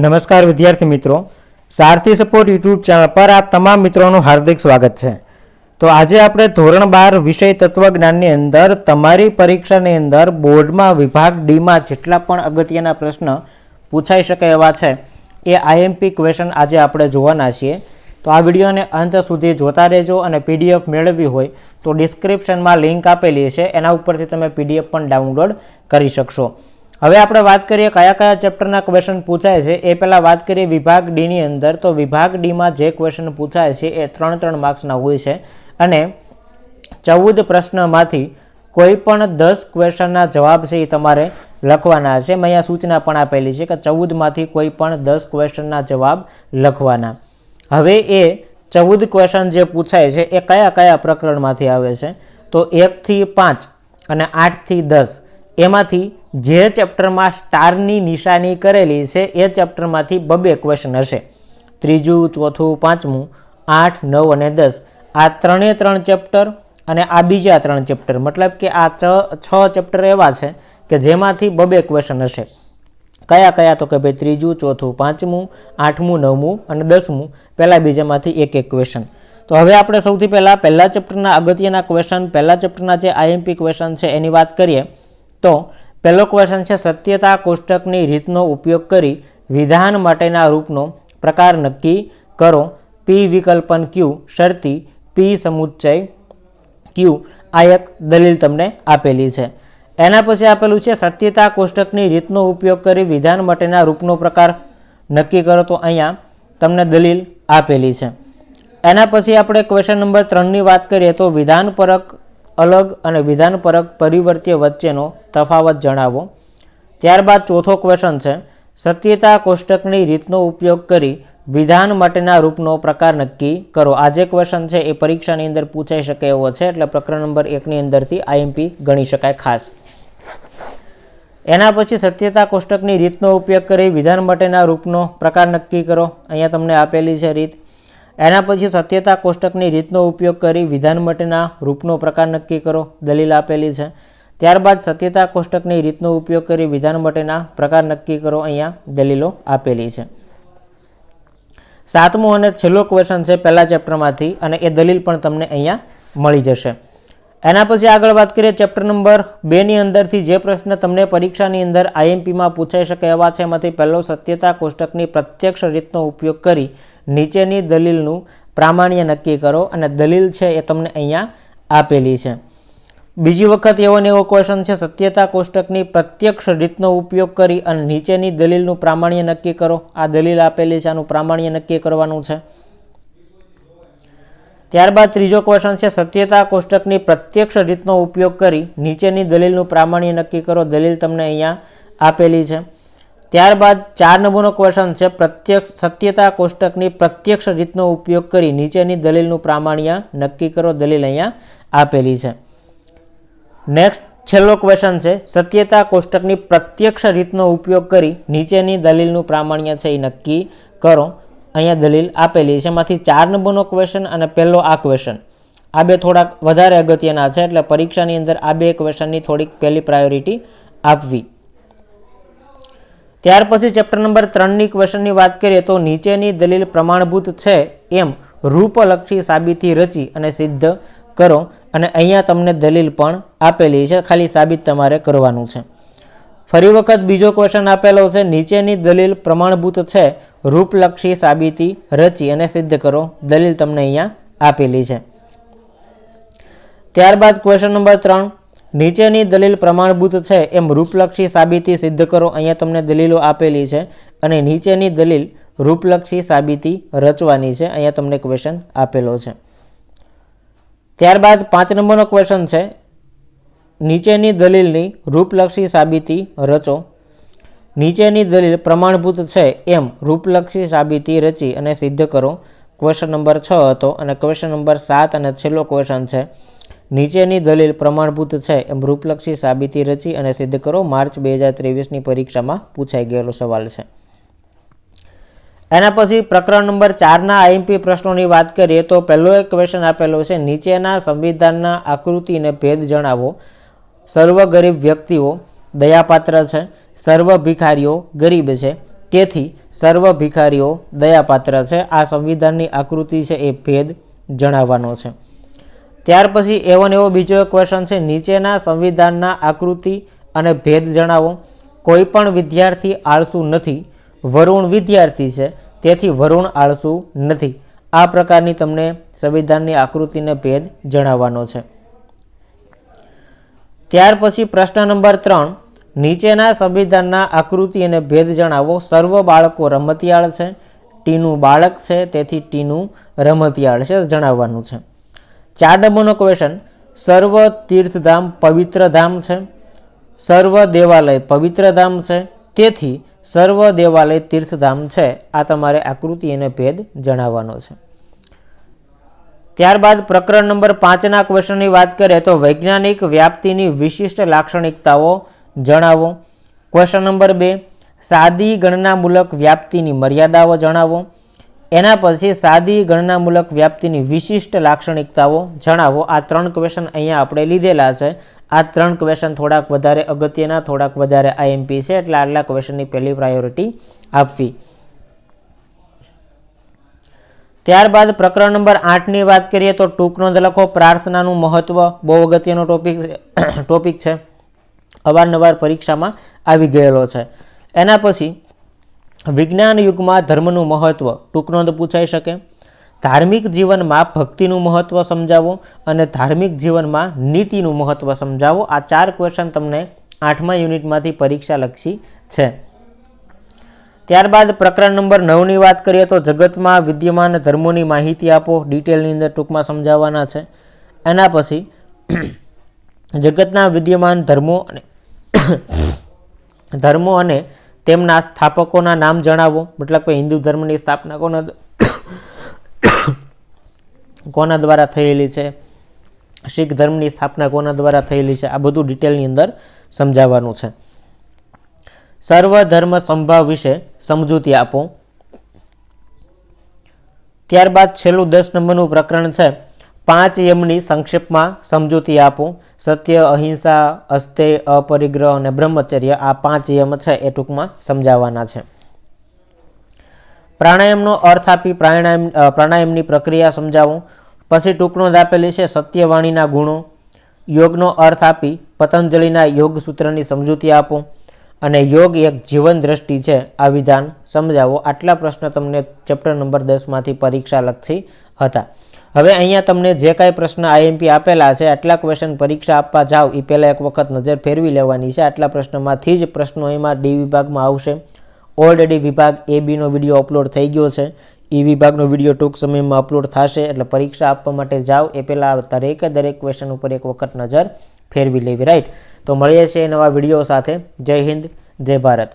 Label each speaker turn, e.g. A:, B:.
A: नमस्कार विद्यार्थी मित्रों, सारथी सपोर्ट यूट्यूब चैनल पर आप तमाम मित्रों हार्दिक स्वागत है। तो आज आपणे धोरण 12 विषय तत्वज्ञान अंदर तमारी परीक्षा अंदर बोर्ड में विभाग डी में जेटला पण अगत्यना प्रश्न पूछाई शके एवा छे ए आईएमपी क्वेश्चन आज आपणे जोवाना छीए। तो आ विडियो ने अंत सुधी जोता रहेजो अने पीडीएफ मेळवी होय तो डिस्क्रिप्शन में लिंक आपेली छे, एना उपरथी तमे पीडीएफ पण डाउनलॉड करी शकशो। हवे आपणे वात करीए कया कया चेप्टरना क्वेश्चन पूछाय छे। ए पहेला वात करीए विभाग डी नी अंदर। तो विभाग डी में जे क्वेश्चन पूछाय छे ए 3-3 मार्क्सना होय छे अने 14 प्रश्नमांथी कोई पण 10 क्वेश्चनना जवाब छे ए तमारे लखवाना छे। मैं अहींया सूचना पण आपेली छे के 14 मांथी कोई पण 10 क्वेश्चनना जवाब लखवाना। हवे ए 14 क्वेश्चन जे पूछाय छे ए कया कया प्रकरणमांथी आवे छे। तो 1 થી 5 અને 8 થી 10 एमांथी जे चेप्टर में स्टारनी निशानी करेली छे ए चेप्टर मांथी 2 क्वेश्चन हशे। त्रीजू, चौथू, पांचमू, 8, 9 અને 10 आ 3 चेप्टर अने आ बीजा 3 चेप्टर, मतलब के आ 6 चेप्टर एवा छे के जेमांथी 2 क्वेश्चन हशे। कया कया? तो के भाई त्रीजू, चौथू, पांचमू, 8मू, 9मू અને 10मू, पहला बीजामांथी एक क्वेश्चन। तो हवे आपणे सौथी पहला चेप्टरना अगत्यना क्वेश्चन, पहला चेप्टरना जे आईएमपी क्वेश्चन छे एनी वात करीए। तो पहलो क्वेश्चन है सत्यता कोष्टकनी रीतनो उपयोग करी विधान माटेना रूपनो प्रकार नक्की करो। पी विकल्पन क्यू शर्ती, पी समुच्चय क्यू आ एक दलील तमने आपेली छे। एना पछी आपेलुं छे सत्यता कोष्टकनी रीतनो उपयोग करी विधान माटेना रूपनो प्रकार नक्की करो। तो अहींया तमने दलील आपेली छे। एना पछी आपणे क्वेश्चन नंबर 3 नी वात करीए तो विधानपरक अलग અને વિધાનપરક પરિવર્ત્ય વચ્ચેનો તફાવત જણાવો। ત્યારબાદ ચોથો ક્વેશ્ચન છે સત્યતા કોષ્ટકની રીતનો ઉપયોગ કરી વિધાન માટેના રૂપનો પ્રકાર નક્કી કરો। આ જે ક્વેશ્ચન છે એ પરીક્ષાની અંદર પૂછાઈ શકે એવો છે, એટલે પ્રકરણ નંબર 1 ની અંદરથી આઈએમપી ગણી શકાય ખાસ। એના પછી સત્યતા કોષ્ટકની રીતનો ઉપયોગ કરી વિધાન માટેના રૂપનો પ્રકાર નક્કી કરો। અહીંયા તમને આપેલી છે રીત। एना पछी सत्यता कोष्टकनी रीतनो उपयोग करी विधान माटेना रूपनो प्रकार नक्की करो, दलील आपेली छे। त्यारबाद सत्यता कोष्टकनी रीतनो उपयोग करी विधान माटेना प्रकार नक्की करो, अहींया दलीलो आपेली छे। 7मो अने छेल्लो क्वेश्चन छे पहला चेप्टरमांथी अने ए दलील पण तमने अहींया मळी जशे। एना पछी आगळ वात करीए चेप्टर नंबर 2 नी अंदरथी जे प्रश्न तमने परीक्षानी अंदर आईएमपी में पूछाई शके एवा छे। एमांथी पहेलो सत्यता कोष्टकनी प्रत्यक्ष रीतनो उपयोग करी नीचेनी दलीलनुं प्रामाण्य नक्की करो, अने दलील छे ए तमने अहींया आपेली छे। बीजी वखत एवो ने एवो क्वेश्चन छे सत्यता कोष्टकनी प्रत्यक्ष रीतनो उपयोग करी अने नीचेनी दलीलनुं प्रामाण्य नक्की करो। आ दलील आपेली छे, आनुं प्रामाण्य नक्की करवानुं छे। त्यारबाद त्रीजो क्वेश्चन है सत्यता कोष्टकनी प्रत्यक्ष रीतनो उपयोग करी नीचेनी दलीलनुं प्रामाण्य नक्की करो, दलील तमने अहींया आपेली छे। त्यारबाद 4 नंबरनो क्वेश्चन है प्रत्यक्ष सत्यता कोष्टकनी प्रत्यक्ष रीतनो उपयोग करी नीचेनी दलीलनुं प्रामाण्य नक्की करो, दलील अहींया आपेली छे। नेक्स्ट छेल्लो क्वेश्चन है सत्यता कोष्टकनी प्रत्यक्ष रीतनो उपयोग करी नीचेनी दलीलनुं प्रामाण्य छे नक्की करो, अहींया दलील आपेली छे। एमांथी 4 नंबरनो क्वेश्चन अने पहेलो आ क्वेश्चन आ बे थोड़ा वधारे अगत्यना छे, एटले परीक्षानी अंदर आ बे क्वेश्चननी थोड़ी पहली प्रायोरिटी आपवी। त्यार पछी चेप्टर नंबर 3 नी क्वेश्चननी वात करीए तो नीचेनी दलील प्रमाणभूत छे एम रूपलक्षी साबिती रची अने सिद्ध करो, अने अहींया तमने दलील पण आपेली छे, खाली साबित तमारे करवानुं छे। फरी वखत बीजो क्वेश्चन आपेलो छे नीचेनी दलील प्रमाणभूत छे रूपलक्षी साबिती रची अने सिद्ध करो, दलील तमने अहींया आपेली छे। त्यारबाद क्वेश्चन नंबर 3 नीचेनी दलील प्रमाणभूत छे एम रूपलक्षी साबिती सिद्ध करो, अहींया तमने दलीलो आपेली छे अने नीचेनी दलील रूपलक्षी साबिती रचवानी छे, अहींया तमने क्वेश्चन आपेलो छे। त्यारबाद 5 नंबरनो क्वेश्चन छे नीचेनी दलीलनी रूपलक्षी साबिती रचो। नीचेनी दलील प्रमाणभूत छे एम रूपलक्षी साबिती रची अने सिद्ध करो, क्वेश्चन नंबर 6 हतो। अने क्वेश्चन नंबर 7 अने छेल्लो क्वेश्चन छे नीचेनी दलील प्रमाणभूत छे एम रूपलक्षी साबिती रची अने सिद्ध करो, मार्च 2023 नी परीक्षा में पूछाई गयेलो सवाल छे। एना पछी प्रकरण नंबर 4 ना आईएमपी प्रश्नोनी वात करीए तो पहेलो एक क्वेश्चन आपेलो छे नीचेना संविधानना आकृति ने भेद जणावो। सर्व गरीब व्यक्तिओ दयापात्र छे, सर्व भिखारीओ गरीब छे, તેથી સર્વ ભિખારીઓ દયાપાત્ર છે. આ સંવિધાનની આકૃતિ છે એ ભેદ જણાવવાનો છે. ત્યાર પછી એવો બીજો એક ક્વેશ્ચન છે, નીચેના સંવિધાનના આકૃતિ અને ભેદ જણાવો. કોઈ પણ વિદ્યાર્થી આળસુ નથી. વરુણ વિદ્યાર્થી છે, તેથી વરુણ આળસુ નથી. આ પ્રકારની તમને સંવિધાનની આકૃતિને ભેદ જણાવવાનો છે. ત્યાર પછી પ્રશ્ન નંબર 3, નીચેના સંવિધાનના આકૃતિ અને ભેદ જણાવો. સર્વ બાળકો રમતિયાળ છે. ટીનું બાળક છે, તેથી ટીનું રમતિયાળ છે જણાવવાનું છે. 4 નંબરનો ક્વેશ્ચન, સર્વ તીર્થધામ પવિત્ર ધામ છે. સર્વ દેવાલય પવિત્ર ધામ છે, તેથી સર્વ દેવાલય તીર્થધામ છે. આ તમારે આકૃતિ અને ભેદ જણાવવાનો છે. ત્યારબાદ પ્રકરણ નંબર 5ના ક્વેશ્ચનની વાત કરીએ તો વૈજ્ઞાનિક વ્યાપ્તિની વિશિષ્ટ લાક્ષણિકતાઓ જણાવો. ક્વેશ્ચન નંબર 2, સાદી ગણનામૂલક વ્યાપ્તિની મર્યાદાઓ જણાવો. એના પછી સાદી ગણનામૂલક વ્યાપ્તિની વિશિષ્ટ લાક્ષણિકતાઓ જણાવો. આ 3 ક્વેશ્ચન અહીંયા આપણે લીધેલા છે. આ 3 ક્વેશ્ચન થોડાક વધારે અગત્યના, થોડાક વધારે આઈએમપી છે, એટલે આટલા ક્વેશ્ચનની પહેલી પ્રાયોરિટી આપવી. ત્યારબાદ પ્રકરણ નંબર 8ની વાત કરીએ તો ટૂંક નોંધ લખો. પ્રાર્થનાનું મહત્વ બહુ અગત્યનો ટોપિક છે, અવારનવાર પરીક્ષામાં આવી ગયેલો છે. એના પછી વિજ્ઞાન યુગમાં ધર્મનું મહત્વ ટૂંક નોંધ પૂછાઈ શકે. ધાર્મિક જીવનમાં ભક્તિનું મહત્વ સમજાવો અને ધાર્મિક જીવનમાં નીતિનું મહત્વ સમજાવો. આ 4 ક્વેશ્ચન તમને 8મા યુનિટમાંથી પરીક્ષાલક્ષી છે. ત્યારબાદ પ્રકરણ નંબર 9ની વાત કરીએ તો જગતમાં વિદ્યમાન ધર્મોની માહિતી આપો. ડિટેલની અંદર ટૂંકમાં સમજાવવાના છે. એના પછી જગતના વિદ્યમાન ધર્મો અને તેમના સ્થાપકોના નામ જણાવો. મતલબ કે હિન્દુ ધર્મની સ્થાપના કોના દ્વારા થયેલી છે, શીખ ધર્મની સ્થાપના કોના દ્વારા થયેલી છે, આ બધું ડિટેલની અંદર સમજાવવાનું છે. સર્વ ધર્મ સંભાવ વિશે સમજૂતી આપો. ત્યારબાદ છેલ્લું 10 નંબરનું પ્રકરણ છે, 5 યમની સંક્ષેપમાં સમજૂતી આપો. સત્ય, અહિંસા, અસ્તેય, અપરિગ્રહ અને બ્રહ્મચર્ય, આ 5 યમ છે એ ટૂંકમાં સમજાવવાના છે. પ્રાણાયામનો અર્થ આપી પ્રાણાયામની પ્રક્રિયા સમજાવો. પછી ટૂંક નોંધ આપેલી છે સત્યવાણીના ગુણો. યોગનો અર્થ આપી પતંજલિના યોગ સૂત્રની સમજૂતી આપો. અને યોગ એક જીવન દ્રષ્ટિ છે, આ વિધાન સમજાવો. આટલા પ્રશ્ન તમને ચેપ્ટર નંબર 10માંથી પરીક્ષાલક્ષી હતા. હવે અહીંયા તમને જે કાંઈ પ્રશ્ન આઈએમપી આપેલા છે, આટલા ક્વેશ્ચન પરીક્ષા આપવા જાઓ એ પહેલાં એક વખત નજર ફેરવી લેવાની છે. આટલા પ્રશ્નમાંથી જ પ્રશ્નો એમાં ડી વિભાગમાં આવશે. ઓલરેડી વિભાગ એ બીનો વિડીયો અપલોડ થઈ ગયો છે. એ વિભાગનો વિડીયો ટૂંક સમયમાં અપલોડ થશે. એટલે પરીક્ષા આપવા માટે જાઓ એ પહેલાં દરેક ક્વેશ્ચન ઉપર એક વખત નજર ફેરવી લેવી. રાઈટ, તો મળીએ છીએ નવા વિડીયો સાથે. જય હિન્દ, જય ભારત.